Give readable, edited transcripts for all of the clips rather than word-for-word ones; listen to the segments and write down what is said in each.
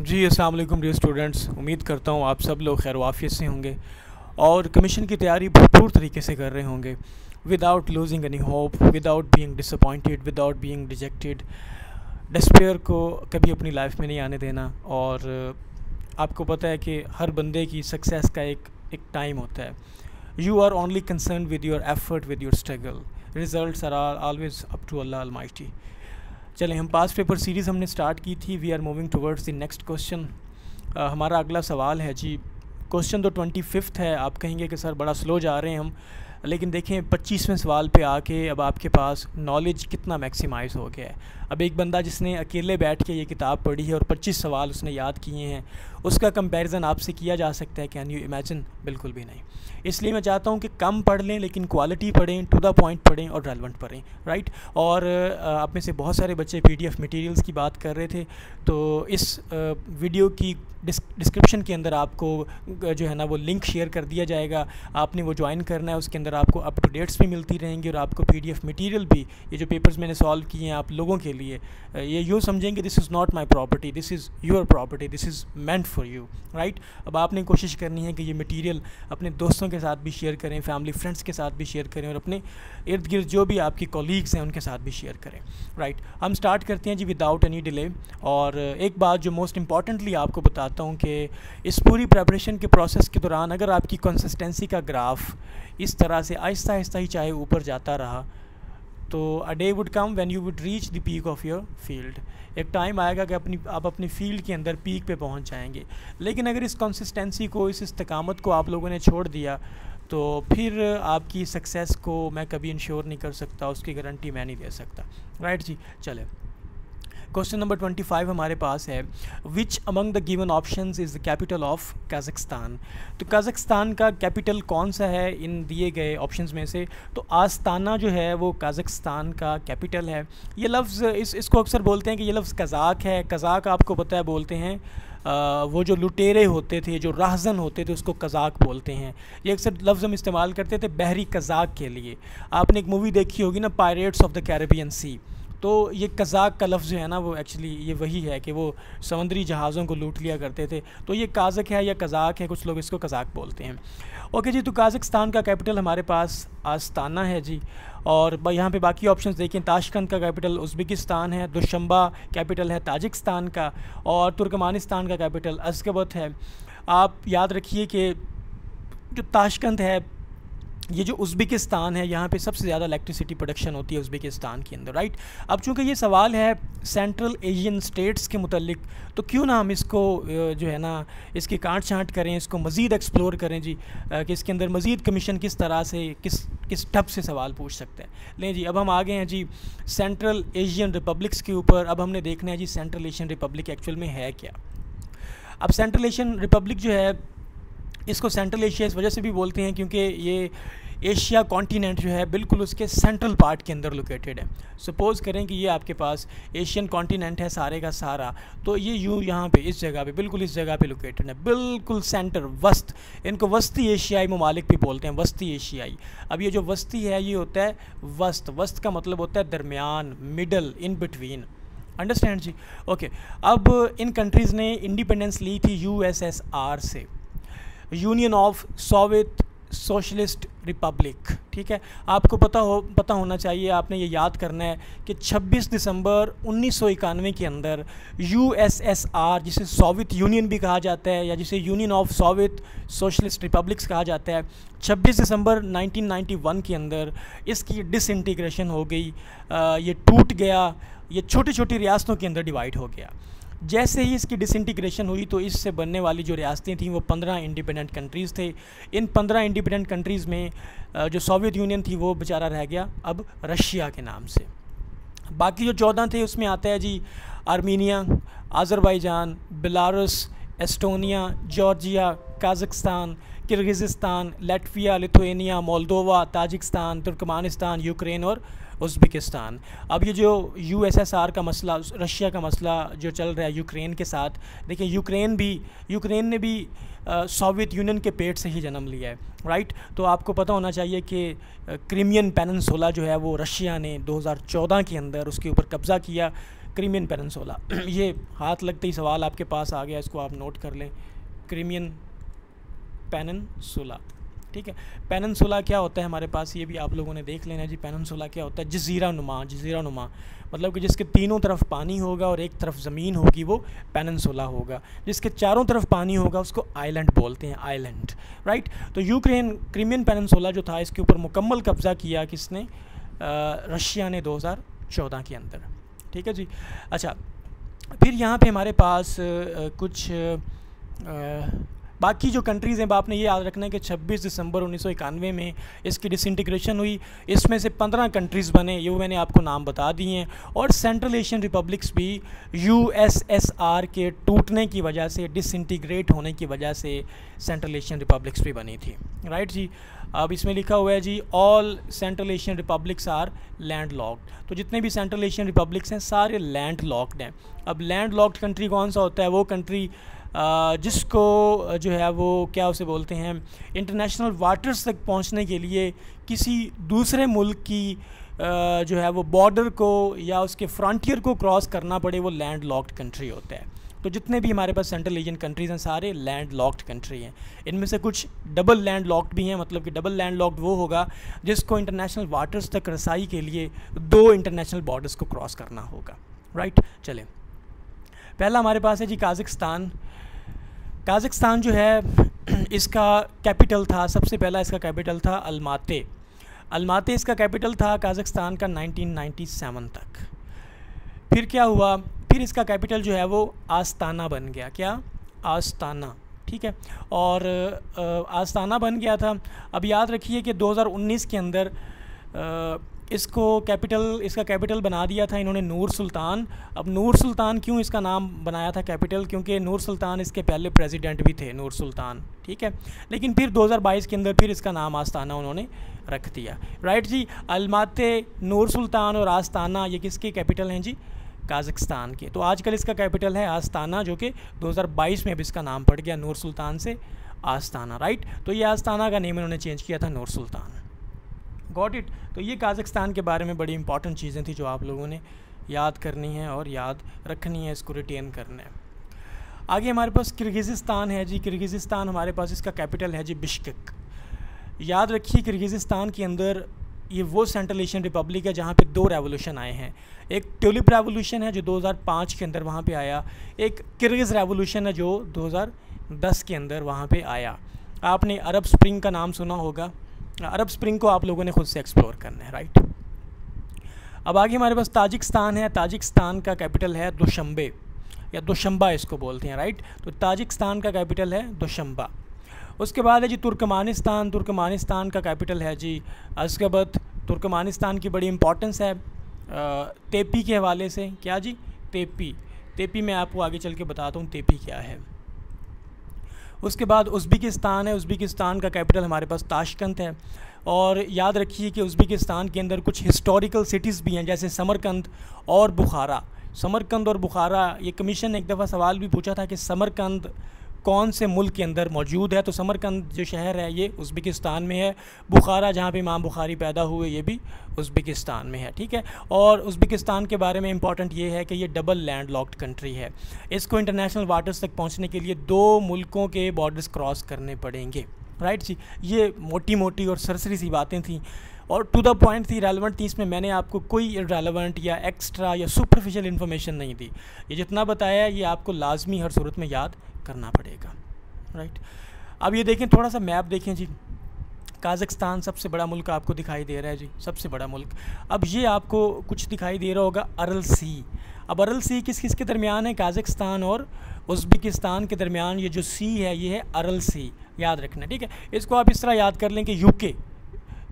जी अस्सलाम वालेकुम dear students, उम्मीद करता हूँ आप सब लोग खैर वाफियत से होंगे और कमीशन की तैयारी भरपूर तरीके से कर रहे होंगे without losing any hope, without being disappointed, without being dejected. Despair को कभी अपनी लाइफ में नहीं आने देना। और आपको पता है कि हर बंदे की सक्सेस का एक टाइम होता है। You are only concern with your effort, with your struggle. Results are always up to Allah Almighty. चलें, हम पास्ट पेपर सीरीज़ हमने स्टार्ट की थी। We are moving towards the next question. हमारा अगला सवाल है जी, क्वेश्चन तो 25th है। आप कहेंगे कि सर बड़ा स्लो जा रहे हैं हम, लेकिन देखें 25वें सवाल पे आके अब आपके पास नॉलेज कितना मैक्सिमाइज़ हो गया है। अब एक बंदा जिसने अकेले बैठ के ये किताब पढ़ी है और 25 सवाल उसने याद किए हैं, उसका कंपैरिजन आपसे किया जा सकता है? Can you imagine? बिल्कुल भी नहीं। इसलिए मैं चाहता हूँ कि कम पढ़ लें लेकिन क्वालिटी पढ़ें, टू द पॉइंट पढ़ें और रेलेवेंट पढ़ें, राइट। और आप में से बहुत सारे बच्चे PDF मटेरियल्स की बात कर रहे थे, तो इस वीडियो की डिस्क्रिप्शन के अंदर आपको जो है ना वो लिंक शेयर कर दिया जाएगा। आपने वो ज्वाइन करना है, उसके अंदर आपको अप टू डेट्स भी मिलती रहेंगी और आपको PDF मटेरियल भी, ये जो पेपर्स मैंने सॉल्व किए हैं आप लोगों के लिए, ये यूँ समझेंगे this is not my property, this is your property, this is meant for you, right. अब आपने कोशिश करनी है कि ये मटीरियल अपने दोस्तों के साथ भी शेयर करें, फैमिली फ्रेंड्स के साथ भी शेयर करें और अपने इर्द गिर्द जो भी आपकी कॉलीग्स हैं उनके साथ भी शेयर करें, राइट। हम स्टार्ट करते हैं जी विदाउट एनी डिले। और एक बात जो मोस्ट इम्पॉर्टेंटली आपको बताता हूँ कि इस पूरी प्रेपरेशन के प्रोसेस के दौरान अगर आपकी कंसिस्टेंसी का ग्राफ इस तरह से आहिस्ता आहिस्ता ही चाहे ऊपर जाता रहा, तो a day would come when you would reach the peak of your field. एक टाइम आएगा कि आप अपनी फील्ड के अंदर पीक पे पहुंच जाएंगे। लेकिन अगर इस कंसिस्टेंसी को, इस इस्तिकामत को आप लोगों ने छोड़ दिया, तो फिर आपकी सक्सेस को मैं कभी इंश्योर नहीं कर सकता, उसकी गारंटी मैं नहीं दे सकता, राइट जी। चले, क्वेश्चन नंबर 25 हमारे पास है, which among the given options is the capital of Kazakhstan. तो कज़ाकिस्तान का कैपिटल कौन सा है इन दिए गए ऑप्शंस में से? तो आस्ताना जो है वो कज़ाकिस्तान का कैपिटल है। ये लफ्ज़ इसको अक्सर बोलते हैं कि ये लफ्ज़ कज़ाक है। कज़ाक आपको पता है बोलते हैं वो जो लुटेरे होते थे, जो राहज़न होते थे, उसको कज़ाक बोलते हैं। ये अक्सर लफ्ज़ हम इस्तेमाल करते थे बहरी कज़ाक के लिए। आपने एक मूवी देखी होगी ना, pirates of the Caribbean sea, तो ये कज़ाक का लफ्ज़ जो है ना वो एक्चुअली ये वही है कि वो समुद्री जहाज़ों को लूट लिया करते थे। तो ये काज़क है या कज़ाक है, कुछ लोग इसको कज़ाक बोलते हैं। ओके जी, तो कज़ाकिस्तान का कैपिटल हमारे पास आस्ताना है जी। और यहाँ पे बाकी ऑप्शंस देखें, ताशकंद का कैपिटल उज़्बेकिस्तान है, दुशंबा कैपिटल है ताजिकिस्तान का, और तुर्कमानिस्तान का कैपिटल अश्गाबत है। आप याद रखिए कि जो ताशकंद है, ये जो उज़्बेकिस्तान है, यहाँ पे सबसे ज़्यादा इलेक्ट्रिसिटी प्रोडक्शन होती है उज़्बेकिस्तान के अंदर, राइट। अब चूँकि ये सवाल है सेंट्रल एशियन स्टेट्स के मुतल्लिक, तो क्यों ना हम इसको जो है ना इसकी काट छाँट करें, इसको मज़ीद एक्सप्लोर करें जी, कि इसके अंदर मज़ीद कमीशन किस तरह से किस टप से सवाल पूछ सकते हैं। लें जी, अब हम आ गए हैं जी सेंट्रल एशियन रिपब्लिक्स के ऊपर। अब हमने देखना है जी सेंट्रल एशियन रिपब्लिक एक्चुअल में है क्या। अब सेंट्रल एशियन रिपब्लिक जो है, इसको सेंट्रल एशिया इस वजह से भी बोलते हैं क्योंकि ये एशिया कॉन्टिनेंट जो है बिल्कुल उसके सेंट्रल पार्ट के अंदर लोकेटेड है। सपोज़ करें कि ये आपके पास एशियन कॉन्टिनेंट है सारे का सारा, तो ये यूँ यहाँ पे इस जगह पे, बिल्कुल इस जगह पे लोकेटेड है, बिल्कुल सेंटर, वस्त। इनको वस्ती एशियाई ममालिक भी बोलते हैं, वस्ती एशियाई। अब ये जो वस्ती है ये होता है वस्त। वस्त का मतलब होता है दरमियान, मिडल, इन बिटवीन। अंडरस्टैंड जी? ओके। अब इन कंट्रीज़ ने इंडिपेंडेंस ली थी USSR से, Union of Soviet Socialist Republic, ठीक है। आपको पता होना चाहिए, आपने ये याद करना है कि 26 दिसंबर 1991 के अंदर USSR, जिसे सोवियत यूनियन भी कहा जाता है या जिसे union of Soviet socialist republics कहा जाता है, 26 दिसंबर 1991 के अंदर इसकी डिसइंटीग्रेशन हो गई। ये टूट गया, ये छोटी छोटी रियासतों के अंदर डिवाइड हो गया। जैसे ही इसकी डिसइंटीग्रेशन हुई तो इससे बनने वाली जो रियासतें थीं वो 15 इंडिपेंडेंट कंट्रीज़ थे। इन 15 इंडिपेंडेंट कंट्रीज़ में जो सोवियत यूनियन थी वो बेचारा रह गया अब रशिया के नाम से। बाकी जो 14 थे उसमें आता है जी Armenia, Azerbaijan, Belarus, Estonia, Georgia, Kazakhstan, Kyrgyzstan, Latvia, Lithuania, Moldova, Tajikistan, Turkmenistan, Ukraine और उज़्बेकिस्तान। अब ये जो USSR का मसला, रशिया का मसला जो चल रहा है यूक्रेन के साथ, देखिए यूक्रेन ने भी सोवियत यूनियन के पेट से ही जन्म लिया है, राइट। तो आपको पता होना चाहिए कि क्रीमियन पेनिनसुला जो है वो रशिया ने 2014 के अंदर उसके ऊपर कब्ज़ा किया। क्रीमियन पेनिनसुला ये हाथ लगते ही सवाल आपके पास आ गया, इसको आप नोट कर लें, क्रीमियन पेनिनसुला। ठीक है, पेनिनसुला क्या होता है हमारे पास, ये भी आप लोगों ने देख लेना जी। पेनिनसुला क्या होता है, जजीरा नुमा, जजीरा नुमा मतलब कि जिसके तीनों तरफ पानी होगा और एक तरफ ज़मीन होगी वो पेनिनसुला होगा, जिसके चारों तरफ पानी होगा उसको आइलैंड बोलते हैं, आइलैंड, राइट। तो यूक्रेन क्रीमियन पेनिनसुला जो था इसके ऊपर मुकम्मल कब्ज़ा किया किसने, रशिया ने 2014 के अंदर। ठीक है जी। अच्छा, फिर यहाँ पे हमारे पास कुछ बाकी जो कंट्रीज़ हैं, आपने ये याद रखना है कि 26 दिसंबर 1991 में इसकी डिसइंटीग्रेशन हुई। इसमें से 15 कंट्रीज़ बने, ये मैंने आपको नाम बता दिए हैं। और सेंट्रल एशियन रिपब्लिक्स भी यूएसएसआर के टूटने की वजह से, डिसइंटीग्रेट होने की वजह से सेंट्रल एशियन रिपब्लिक्स भी बनी थी, राइट जी। अब इसमें लिखा हुआ है जी, all central Asian republics are landlocked. तो जितने भी सेंट्रल एशियन रिपब्लिक्स हैं सारे लैंड लॉक्ड हैं। अब लैंड लॉक्ड कंट्री कौन सा होता है, वो कंट्री जिसको जो है वो क्या उसे बोलते हैं, इंटरनेशनल वाटर्स तक पहुंचने के लिए किसी दूसरे मुल्क की जो है वो बॉर्डर को या उसके फ्रंटियर को क्रॉस करना पड़े, वो लैंड लॉक्ड कंट्री होता है। तो जितने भी हमारे पास सेंट्रल एशियन कंट्रीज़ हैं सारे लैंड लॉक्ड कंट्री हैं। इनमें से कुछ डबल लैंड लॉक्ड भी हैं, मतलब कि डबल लैंड लॉक्ड वो होगा जिसको इंटरनेशनल वाटर्स तक रसाई के लिए 2 इंटरनेशनल बॉर्डर्स को क्रॉस करना होगा, राइट। चलें, पहला हमारे पास है जी काज़ाकिस्तान। काज़ाकिस्तान जो है इसका कैपिटल था, सबसे पहला इसका कैपिटल था अलमाते। अलमाते इसका कैपिटल था काज़ाकिस्तान का 1997 तक। फिर क्या हुआ, फिर इसका कैपिटल जो है वो आस्ताना बन गया। क्या, आस्ताना, ठीक है। और आस्ताना बन गया था। अब याद रखिए कि 2019 के अंदर इसका कैपिटल बना दिया था इन्होंने नूर सुल्तान। अब नूर सुल्तान क्यों इसका नाम बनाया था कैपिटल, क्योंकि नूर सुल्तान इसके पहले प्रेसिडेंट भी थे, नूर सुल्तान, ठीक है। लेकिन फिर 2022 के अंदर फिर इसका नाम आस्ताना उन्होंने रख दिया, राइट जी। अलमाते, नूर सुल्तान और आस्ताना ये किसके कैपिटल हैं जी, काज़ाकिस्तान के। तो आजकल इसका कैपिटल है आस्ताना, जो कि 2022 में अब इसका नाम पड़ गया नूर सुल्तान से आस्ताना, राइट। तो ये आस्ताना का नेम इन्होंने चेंज किया था नूर सुल्तान। Got it. तो ये काज़ाकिस्तान के बारे में बड़ी इंपॉर्टेंट चीज़ें थी जो आप लोगों ने याद करनी है और याद रखनी है, इसको रिटेन करना है। आगे हमारे पास किर्गिज़िस्तान है जी। किर्गिज़िस्तान हमारे पास इसका कैपिटल है जी बिश्केक। याद रखिए किर्गिज़िस्तान के अंदर ये वो सेंट्रल एशियन रिपब्लिक है जहाँ पे 2 रेवोल्यूशन आए हैं। एक ट्यूलिप रेवोल्यूशन है जो 2005 के अंदर वहाँ पे आया, एक किर्गिज़ रेवोल्यूशन है जो 2010 के अंदर वहाँ पे आया। आपने अरब स्प्रिंग का नाम सुना होगा, अरब स्प्रिंग को आप लोगों ने खुद से एक्सप्लोर करना है, राइट। अब आगे हमारे पास ताजिकिस्तान है। ताजिकिस्तान का कैपिटल है दुशंबे या दुशंबा इसको बोलते हैं, राइट। तो ताजिकिस्तान का कैपिटल है दुशंबा। उसके बाद है जी तुर्कमानिस्तान। तुर्कमानिस्तान का कैपिटल है जी अशगाबत। तुर्कमानिस्तान की बड़ी इंपॉर्टेंस है तेपी के हवाले से। क्या जी, तेपी। तेपी मैं आपको आगे चल के बताता हूँ तेपी क्या है। उसके बाद उज़्बेकिस्तान है। उज़्बेकिस्तान का कैपिटल हमारे पास ताशकंद है। और याद रखिए कि उज़्बेकिस्तान के अंदर कुछ हिस्टोरिकल सिटीज़ भी हैं, जैसे समरकंद और बुखारा। समरकंद और बुखारा, ये कमीशन ने एक दफ़ा सवाल भी पूछा था कि समरकंद कौन से मुल्क के अंदर मौजूद है। तो समरकंद जो शहर है ये उज़्बेकिस्तान में है। बुखारा जहाँ पे इमाम बुखारी पैदा हुए ये भी उज़्बेकिस्तान में है, ठीक है। और उज़्बेकिस्तान के बारे में इंपॉर्टेंट ये है कि ये डबल लैंड लॉक्ड कंट्री है। इसको इंटरनेशनल वाटर्स तक पहुँचने के लिए 2 मुल्कों के बॉर्डर्स क्रॉस करने पड़ेंगे, राइट जी। ये मोटी मोटी और सरसरी सी बातें थी और टू द पॉइंट थी, रेलेवेंट थी। इसमें मैंने आपको कोई इररेलेवेंट या एक्स्ट्रा या सुपरफिशियल इन्फॉर्मेशन नहीं दी। ये जितना बताया ये आपको लाजमी हर सूरत में याद करना पड़ेगा, राइट। अब ये देखें, थोड़ा सा मैप देखें जी। काज़ाकिस्तान सबसे बड़ा मुल्क आपको दिखाई दे रहा है जी, सबसे बड़ा मुल्क। अब ये आपको कुछ दिखाई दे रहा होगा अरल सी। अब अरल सी किस किस के दरमियान है, काज़ाकिस्तान और उज़्बेकिस्तान के दरमियान ये जो सी है ये है अरल सी, याद रखना, ठीक है। इसको आप इस तरह याद कर लें कि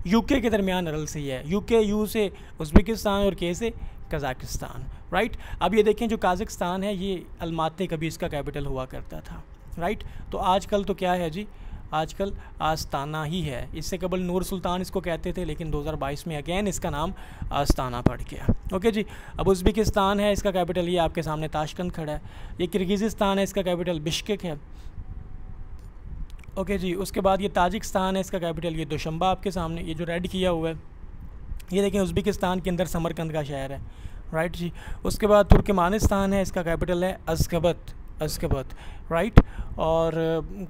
यूके के दरमियान अरल सी है। यूके, यू से उज़्बेकिस्तान और के से कज़ाकिस्तान, राइट। अब ये देखें जो काज़ाकिस्तान है ये अलमाते कभी इसका कैपिटल हुआ करता था, राइट। तो आजकल तो क्या है जी, आजकल आस्ताना ही है। इससे कबल नूर सुल्तान इसको कहते थे, लेकिन 2022 में अगेन इसका नाम आस्ताना पड़ गया, ओके जी। अब उज़्बेकिस्तान है, इसका कैपिटल ये आपके सामने ताशकंद खड़ा है। ये किर्गिज़िस्तान है, इसका कैपिटल बिश्केक है, ओके जी। उसके बाद ये ताजिकिस्तान है, इसका कैपिटल ये दुशंबा आपके सामने, ये जो रेड किया हुआ है। ये देखें उज़्बेकिस्तान के अंदर समरकंद का शहर है, राइट जी। उसके बाद तुर्कमानिस्तान है, इसका कैपिटल है अशखबत, राइट। और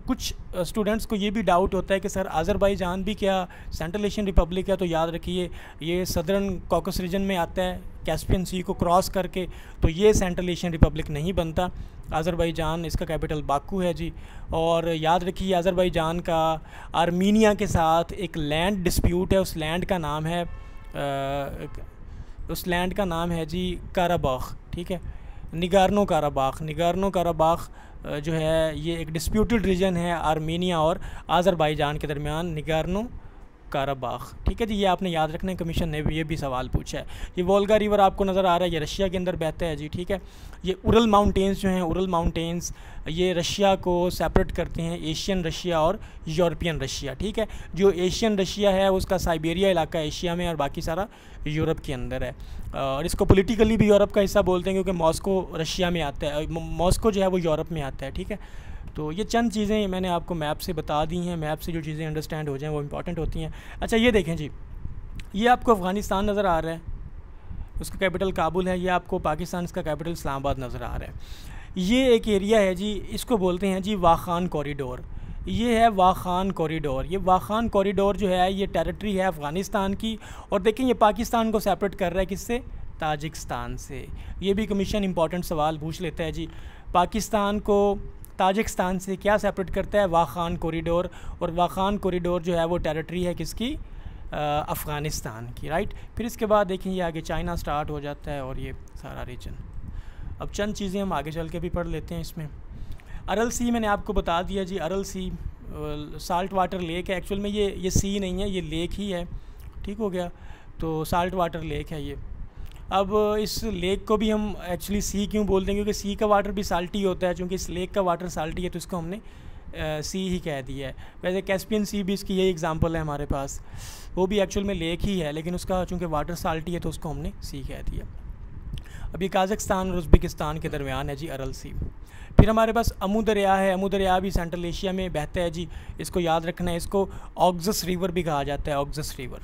कुछ स्टूडेंट्स को ये भी डाउट होता है कि सर अज़रबैजान भी क्या सेंट्रल एशियन रिपब्लिक है? तो याद रखिए ये सदर्न कॉकस रीजन में आता है, कैस्पियन सी को क्रॉस करके, तो ये सेंट्रल एशियन रिपब्लिक नहीं बनता। अज़रबैजान, इसका कैपिटल बाकू है जी। और याद रखिए अज़रबैजान का आर्मीनिया के साथ एक लैंड डिस्प्यूट है, उस लैंड का नाम है जी काराबाख, ठीक है, निगार्नो काराबाख जो है ये एक डिस्प्यूटेड रीजन है आर्मीनिया और अज़रबैजान के दरमियान, निगार्नो काराबाख, ठीक है जी। ये आपने याद रखना है, कमीशन ने भी ये भी सवाल पूछा है। ये वोल्गा रिवर आपको नज़र आ रहा है, ये रशिया के अंदर बहता है जी, ठीक है। ये उरल माउंटेन्स जो हैं, उरल माउंटेन्स ये रशिया को सेपरेट करते हैं, एशियन रशिया और यूरोपियन रशिया, ठीक है। जो एशियन रशिया है उसका साइबेरिया इलाका एशिया में और बाकी सारा यूरोप के अंदर है। और इसको पॉलिटिकली भी यूरोप का हिस्सा बोलते हैं क्योंकि मॉस्को रशिया में आता है, मॉस्को जो है वो यूरोप में आता है, ठीक है। तो ये चंद चीज़ें मैंने आपको मैप से बता दी हैं, मैप से जो चीज़ें अंडरस्टैंड हो जाएं वो इंपॉर्टेंट होती हैं। अच्छा ये देखें जी, ये आपको अफ़गानिस्तान नज़र आ रहा है, उसका कैपिटल काबुल है। ये आपको पाकिस्तान, इसका कैपिटल इस्लामाबाद नज़र आ रहा है। ये एक एरिया है जी, इसको बोलते हैं जी वाखान कॉरिडोर। ये है वाखान कॉरिडोर। ये वाखान कॉरिडोर जो है ये टेरिटरी है अफ़गानिस्तान की। और देखें ये पाकिस्तान को सेपरेट कर रहा है किससे? ताजिकिस्तान से। ये भी कमीशन इंपॉर्टेंट सवाल पूछ लेता है जी, पाकिस्तान को ताजिकिस्तान से क्या सेपरेट करता है? वाखान कॉरिडोर। और वाखान कॉरिडोर जो है वो टेरिटरी है किसकी? अफ़गानिस्तान की, राइट। फिर इसके बाद देखें ये आगे चाइना स्टार्ट हो जाता है और ये सारा रीजन। अब चंद चीज़ें हम आगे चल के भी पढ़ लेते हैं इसमें। अरल सी मैंने आपको बता दिया जी, अरल सी साल्ट वाटर लेक है। एक्चुअल में ये सी नहीं है, ये लेक ही है, ठीक हो गया। तो साल्ट वाटर लेक है ये। अब इस लेक को भी हम एक्चुअली सी क्यों बोलते हैं? क्योंकि सी का वाटर भी साल्टी होता है, चूँकि इस लेक का वाटर साल्टी है तो इसको हमने सी ही कह दिया है। वैसे कैस्पियन सी भी इसकी यही एग्जांपल है हमारे पास, वो भी एक्चुअल में लेक ही है, लेकिन उसका चूँकि वाटर साल्टी है तो उसको हमने सी कह दिया। अभी काज़ाकिस्तान और उज़्बेकिस्तान के दरमियान है जी अरल सी। फिर हमारे पास अमू दरिया है। अमू दरिया भी सेंट्रल एशिया में बहता है जी, इसको याद रखना है। इसको ऑक्सस रिवर भी कहा जाता है, ऑक्सस रिवर,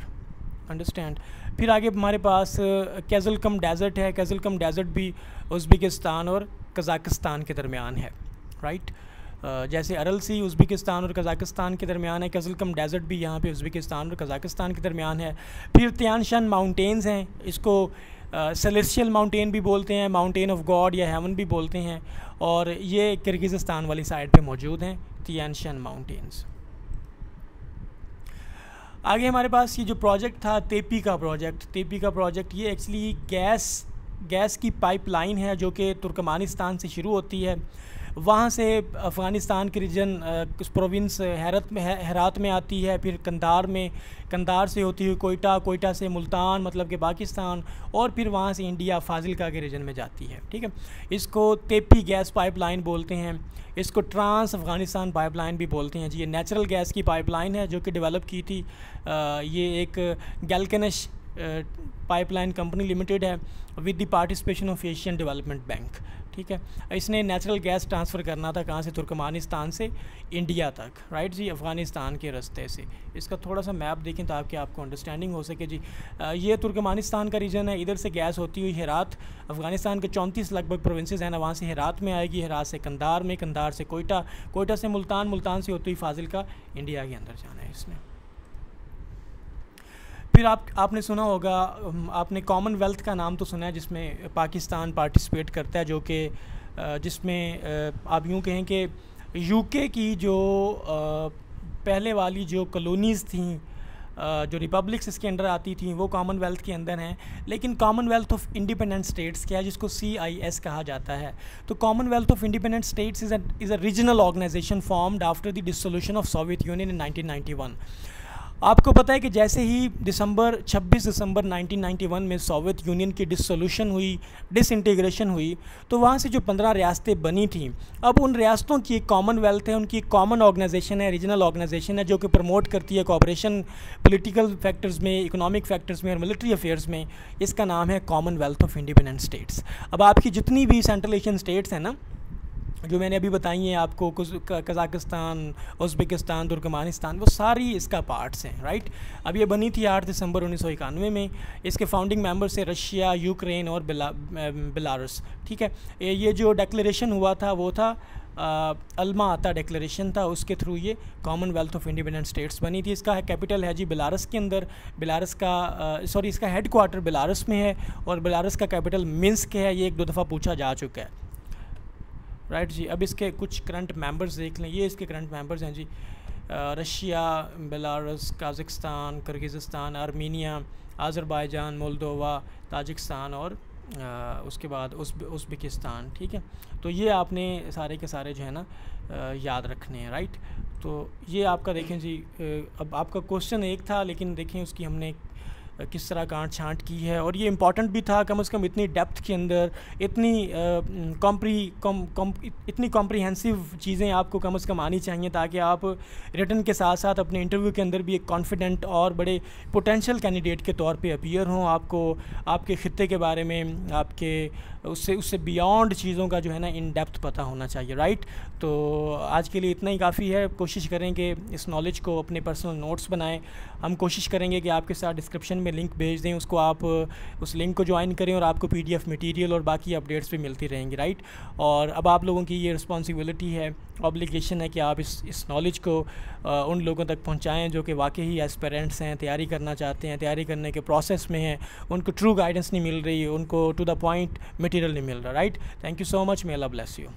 अंडरस्टैंड। फिर आगे हमारे पास कैज़लकम डेज़र्ट है। कैज़लकम डेज़र्ट भी उज़्बेकिस्तान और कज़ाकिस्तान के दरमियान है, राइट। जैसे अरल सी उज़्बेकिस्तान और कज़ाकिस्तान के दरमियान है, कैज़लकम डेज़र्ट भी यहाँ पे उज़्बेकिस्तान और कज़ाकिस्तान के दरमियान है। फिर तियान शान माउंटेन्स हैं, इसको सेलेस्टियल माउंटेन भी बोलते हैं, माउंटेन ऑफ गॉड या हेवन भी बोलते हैं। और ये किर्गिज़स्तान वाली साइड पे मौजूद हैं तियान शान माउंटेन्स। आगे हमारे पास ये जो प्रोजेक्ट था तेपी का प्रोजेक्ट, ये एक्चुअली गैस की पाइपलाइन है जो कि तुर्कमानिस्तान से शुरू होती है, वहाँ से अफ़गानिस्तान के रीजन प्रोविंस हेरात में आती है, फिर कंधार से होती हुई कोयटा से मुल्तान मतलब कि पाकिस्तान, और फिर वहाँ से इंडिया फाजिल्का के रीजन में जाती है, ठीक है। इसको तेपी गैस पाइपलाइन बोलते हैं, इसको ट्रांस अफ़गानिस्तान पाइपलाइन भी बोलते हैं जी। ये नेचुरल गैस की पाइपलाइन है जो कि डेवलप की थी, ये एक गैल्कनिश पाइपलाइन कंपनी लिमिटेड है with the participation of Asian development bank, ठीक है। इसने नेचुरल गैस ट्रांसफ़र करना था कहाँ से? तुर्कमानिस्तान से इंडिया तक, राइट जी, अफ़गानिस्तान के रास्ते से। इसका थोड़ा सा मैप देखें ताकि आपको अंडरस्टैंडिंग हो सके जी। ये तुर्कमानिस्तान का रीजन है, इधर से गैस होती हुई हेरात, अफ़गानिस्तान के 34 लगभग प्रोविंसेस हैं ना, वहाँ से हेरात में आएगी, हेरात से कंधार से कोयटा से मुल्तान से होती हुई फाजिल्का, इंडिया के अंदर जाना है इसने। फिर आपने सुना होगा, आपने कॉमनवेल्थ का नाम तो सुना है जिसमें पाकिस्तान पार्टिसिपेट करता है, जो कि जिसमें आप यूँ कहें कि यूके की जो पहले वाली जो कॉलोनीज़ थी, जो रिपब्लिक्स इसके अंडर आती थी, वो कॉमनवेल्थ के अंदर हैं। लेकिन कॉमनवेल्थ ऑफ इंडिपेंडेंट स्टेट्स क्या है, जिसको CIS कहा जाता है। तो Commonwealth of Independent States is a regional organisation formed after the dissolution of Soviet Union in 1991। आपको पता है कि जैसे ही 26 दिसंबर 1991 में सोवियत यूनियन की डिसइंटीग्रेशन हुई, तो वहाँ से जो 15 रियासतें बनी थीं, अब उन रियासतों की एक कॉमनवेल्थ है, उनकी एक कॉमन ऑर्गेनाइजेशन है, रीजनल ऑर्गेनाइजेशन है, जो कि प्रमोट करती है कोऑपरेशन पॉलिटिकल फैक्टर्स में, इकोनॉमिक फैक्टर्स में और मिलिट्री अफेयर्स में। इसका नाम है कॉमनवेल्थ ऑफ इंडिपेंडेंट स्टेट्स। अब आपकी जितनी भी सेंट्रल एशियन स्टेट्स हैं ना, जो मैंने अभी बताई हैं आपको, कज़ाकिस्तान, उज़्बेकिस्तान, तुर्कमानिस्तान, वो सारी इसका पार्ट्स हैं, राइट। अब ये बनी थी 8 दिसंबर 1991 में। इसके फाउंडिंग मेंबर्स हैं रशिया, यूक्रेन और बेलारूस, ठीक है। ये जो डिक्लेरेशन हुआ था वो था अल्मा आता डिक्लेरेशन था, उसके थ्रू ये कॉमनवेल्थ ऑफ इंडिपेंडेंट स्टेट्स बनी थी। इसका कैपिटल है जी बेलारूस के अंदर, बेलारूस का इसका हेड क्वार्टर बेलारूस में है और बेलारूस का कैपिटल मिन्स्क है। ये 1-2 दफ़ा पूछा जा चुका है, राइट जी। अब इसके कुछ करंट मेंबर्स देख लें, ये इसके करंट मेंबर्स हैं जी। Russia, Belarus, Kazakhstan, Kyrgyzstan, Armenia, Azerbaijan, Moldova, Tajikistan और उसके बाद उज़्बेकिस्तान, ठीक है। तो ये आपने सारे के सारे जो है ना याद रखने हैं, राइट। तो ये आपका देखें जी, अब आपका क्वेश्चन एक था, लेकिन देखें उसकी हमने किस तरह कांट छांट की है, और ये इम्पॉर्टेंट भी था कम से कम इतनी डेप्थ के अंदर, इतनी कॉम्प्रीहेंसिव चीज़ें आपको कम से कम आनी चाहिए, ताकि आप रिटन के साथ साथ अपने इंटरव्यू के अंदर भी एक कॉन्फिडेंट और बड़े पोटेंशियल कैंडिडेट के तौर पे अपीयर हों। आपको आपके ख़ित्ते के बारे में, आपके उससे बियॉन्ड चीज़ों का जो है ना इन डेप्थ पता होना चाहिए, राइट। तो आज के लिए इतना ही काफ़ी है। कोशिश करें कि इस नॉलेज को अपने पर्सनल नोट्स बनाएं। हम कोशिश करेंगे कि आपके साथ डिस्क्रिप्शन में लिंक भेज दें, उसको आप उस लिंक को ज्वाइन करें और आपको PDF मटेरियल और बाकी अपडेट्स भी मिलती रहेंगी, राइट। और अब आप लोगों की ये रिस्पॉन्सिबिलिटी है, ऑब्लिगेशन है कि आप इस नॉलेज को उन लोगों तक पहुंचाएं जो कि वाकई ही एस्पिरेंट्स हैं, तैयारी करना चाहते हैं, तैयारी करने के प्रोसेस में हैं, उनको ट्रू गाइडेंस नहीं मिल रही, उनको टू द पॉइंट मटेरियल नहीं मिल रहा, right. Thank you so much, may Allah bless you.